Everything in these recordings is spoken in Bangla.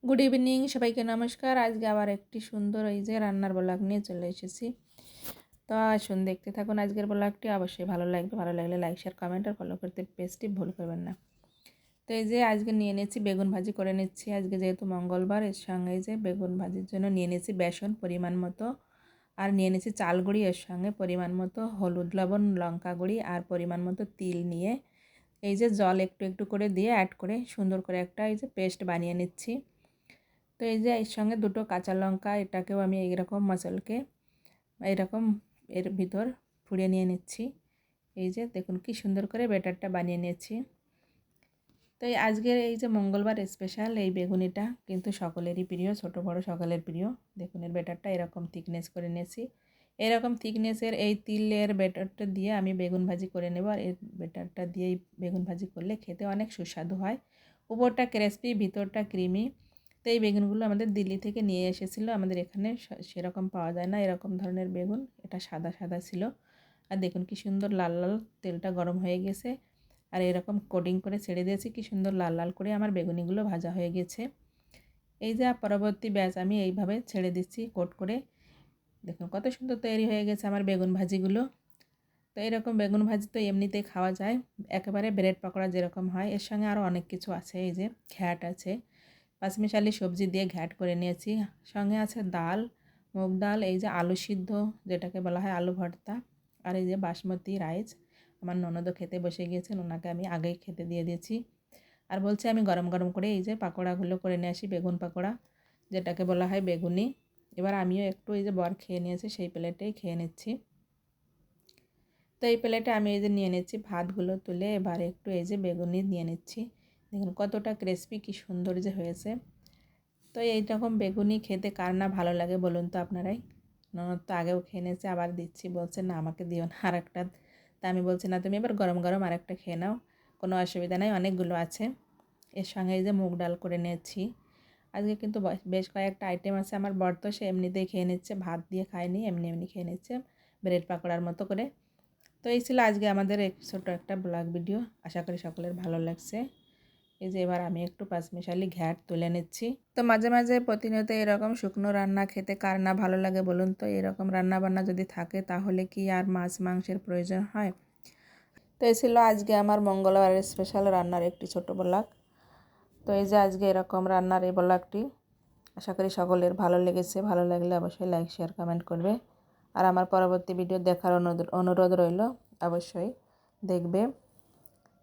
গুড ইভিনিং সবাইকে নমস্কার। আজকে আবার একটি সুন্দর এই যে রান্নার ব্লগ নিয়ে চলে এসেছি। তো আসুন দেখতে থাকুন আজকের ব্লগটি, অবশ্যই ভালো লাগবে। ভালো লাগলে লাইক শেয়ার কমেন্ট আর ফলো করতে পেজটি ভুল করবেন না। তো এই যে আজকে নিয়ে নিচ্ছি বেগুন ভাজি করে নিচ্ছি। আজকে যেহেতু মঙ্গলবার, এর সঙ্গে এই যে বেগুন ভাজির জন্য নিয়ে নিচ্ছি বেসন পরিমাণ মতো, আর নিয়ে নিচ্ছি চাল গুঁড়ি, এর সঙ্গে পরিমাণ মতো হলুদ, লবণ, লঙ্কা গুঁড়ি আর পরিমাণ মতো তিল নিয়ে এই যে জল একটু একটু করে দিয়ে অ্যাড করে সুন্দর করে একটা এই যে পেস্ট বানিয়ে নিচ্ছি। তো এই যে এর সঙ্গে দুটো কাঁচা লঙ্কা, এটাকেও আমি এইরকম মশলকে এইরকম এর ভিতর ফুড়িয়ে নিয়ে নিচ্ছি। এই যে দেখুন কি সুন্দর করে ব্যাটারটা বানিয়ে নিয়েছি। তো এই আজকের এই যে মঙ্গলবার স্পেশাল এই বেগুনিটা কিন্তু সকলেরই প্রিয়, ছোট বড় সকলের প্রিয়। দেখুন এর ব্যাটারটা এরকম থিকনেস করে নিয়েছি। এরকম থিকনেসের এই তিলের ব্যাটারটা দিয়ে আমি বেগুন ভাজি করে নেব। আর এর ব্যাটারটা দিয়েই বেগুন ভাজি করলে খেতে অনেক সুস্বাদু হয়। উপরটা ক্রিসপি, ভিতরটা ক্রিমি। তো এই বেগুনগুলো আমাদের দিল্লি থেকে নিয়ে এসেছিলো, আমাদের এখানে সেরকম পাওয়া যায় না এরকম ধরনের বেগুন। এটা সাদা সাদা ছিল। আর দেখুন কি সুন্দর লাল লাল তেলটা গরম হয়ে গেছে, আর এরকম কোটিং করে ছেড়ে দিয়েছি। কি সুন্দর লাল লাল করে আমার বেগুনিগুলো ভাজা হয়ে গেছে। এই যে পরবর্তী ব্যাচ আমি এইভাবে ছেড়ে দিচ্ছি কোট করে। দেখুন কত সুন্দর তৈরি হয়ে গেছে আমার বেগুন ভাজিগুলো। তো এরকম বেগুন ভাজি তো এমনিতেই খাওয়া যায়, একেবারে ব্রেড পকোড়া যেরকম হয়। এর সঙ্গে আরও অনেক কিছু আছে, এই যে ঘ্যাট আছে, পাঁচমিশালি সবজি দিয়ে ঘ্যাট করে নিয়েছি। সঙ্গে আছে ডাল, মুগ ডাল, এই যে আলু সিদ্ধ যেটাকে বলা হয় আলু ভর্তা, আর এই যে বাসমতি রাইস। আমার ননদও খেতে বসে গিয়েছেন, ওনাকে আমি আগেই খেতে দিয়ে দিয়েছি। আর বলছি আমি গরম গরম করে এই যে পাকোড়াগুলো করে নিয়ে আসি, বেগুন পাকোড়া যেটাকে বলা হয় বেগুনি। এবার আমিও একটু এই যে বর খেয়ে নিয়েছি, সেই প্লেটেই খেয়ে নিচ্ছি। তো এই প্লেটে আমি এই যে নিয়ে নিচ্ছি ভাতগুলো তুলে, এবার একটু এই যে বেগুনি নিয়ে নিচ্ছি। দেখুন কতটা ক্রিসপি, কি সুন্দর যে হয়েছে। তো এইরকম বেগুনি খেতে কার না ভালো লাগে বলুন তো আপনারাই। ননদ তো আগেও খেয়ে নিয়েছে, আবার দিচ্ছি, বলছে না আমাকে দিও না আর একটা। তা আমি বলছি না, তুমি এবার গরম গরম আর একটা খেয়ে নাও, কোনো অসুবিধা নেই, অনেকগুলো আছে। এর সঙ্গে এই যে মুগ ডাল করে নিয়েছি। আজকে কিন্তু বেশ কয়েকটা আইটেম আছে। আমার বর তো সে এমনিতেই খেয়ে নিচ্ছে, ভাত দিয়ে খায়নি, এমনি এমনি খেয়ে নিচ্ছে ব্রেড পাকোড়ার মতো করে। তো এই ছিল আজকে আমাদের এক ছোটো একটা ব্লগ ভিডিও। আশা করি সকলের ভালো লাগছে। এই যে এবার আমি একটু পাঁচমিশালি ঘ্যাট তুলে নিচ্ছি। তো মাঝে মাঝে প্রতিনিয়ত এরকম শুকনো রান্না খেতে কার না ভালো লাগে বলুন তো। এরকম রান্না বান্না যদি থাকে তাহলে কি আর মাছ মাংসের প্রয়োজন হয়। তো এই ছিল আজকে আমার মঙ্গলবারের স্পেশাল রান্নার একটি ছোট ব্লগ। তো এই যে আজকে এরকম রান্নার এই ব্লগটি আশা করি সকলের ভালো লেগেছে। ভালো লাগলে অবশ্যই লাইক শেয়ার কমেন্ট করবে। আর আমার পরবর্তী ভিডিও দেখার অনুরোধ রইল, অবশ্যই দেখবে।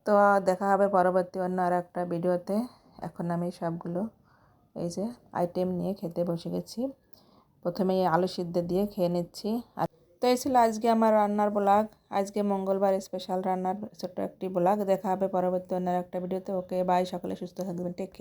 তো দেখা হবে পরবর্তী অন্য আর একটা ভিডিওতে। এখন আমি সবগুলো এই যে আইটেম নিয়ে খেতে বসে গেছি। প্রথমেই আলু সিদ্ধ দিয়ে খেয়ে নিচ্ছি। আর তো এই ছিল আজকে আমার রান্নার ব্লগ, আজকে মঙ্গলবার স্পেশাল রান্নার ছোট্ট একটি ব্লগ। দেখা হবে পরবর্তী অন্য একটা ভিডিওতে। ওকে বাই, সকলে সুস্থ থাকবেন, টেক কেয়ার।